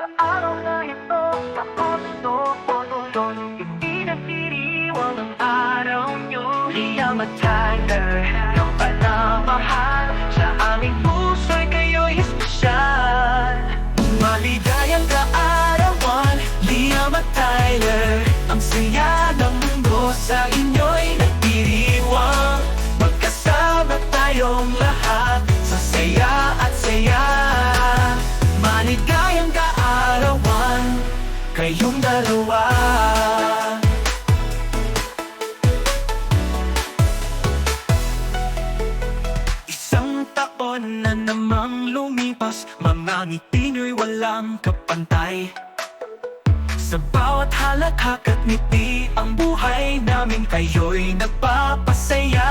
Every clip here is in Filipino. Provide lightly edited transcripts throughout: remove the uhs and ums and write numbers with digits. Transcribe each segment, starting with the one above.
Sa araw na ito, ako ito po tuloy. Hindi nagdiriwang ang araw nyo. Liam at Tyler, iyong panamahal. Sa aming puso'y kayo'y espesyal. Maligayang kaarawan, Liam at Tyler. Ang saya ng mundo sa inyo'y nagdiriwang. Magkasama tayong lahat sa saya at saya. Maligayang kaarawan, kayong dalawa. Isang taon na namang lumipas, mga ngiti nyo'y walang kapantay. Sa bawat halakhak at ngiti, ang buhay namin kayo'y nagpapasaya.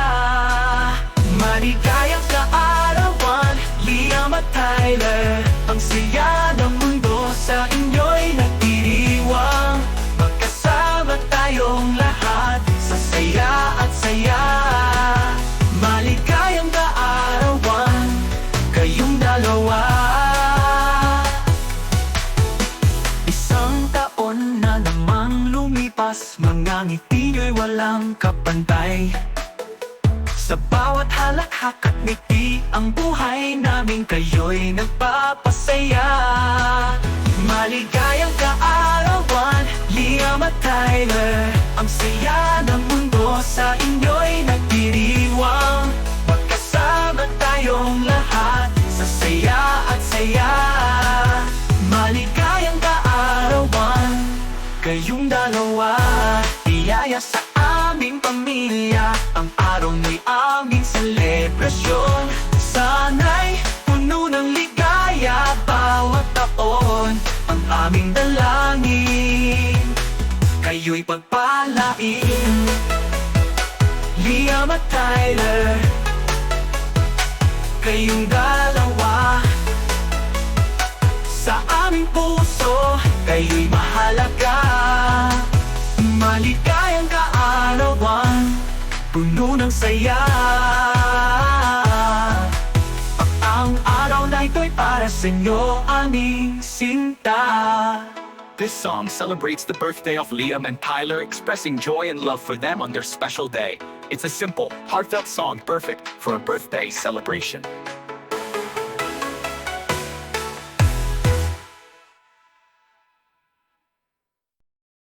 Maligayang kaarawan, Liam at Tyler. Ang saya ng mundo sa inyo'y nagdiriwang. Magkasama tayong lahat sa saya at saya. Maligayang kaarawan, kayong dalawa. Isang taon na namang lumipas, mga ngiti nyo'y walang kapantay. Sa bawat halakhak at ngiti, ang buhay namin kayo'y nagpapasaya. Maligayang kaarawan, Liam at Tyler. Ang saya ng mundo sa inyo'y nagdiriwang. Magkasama tayong lahat sa saya at saya. Maligayang kaarawan, kayong dalawa. Iyaya sa aming pamilya, ang araw mo'y aming selebrasyon. Sana'y puno ng ligaya bawat taon, ang aming dalangin. Kayo'y pagpalain, Liam at Tyler. Kayong dalawa, sa aming puso, kayo'y mahalaga. Maligayang kaarawan, puno ng saya. Ang araw na ito'y para sa inyo, aming sinta. This song celebrates the birthday of Liam and Tyler, expressing joy and love for them on their special day. It's a simple, heartfelt song perfect for a birthday celebration.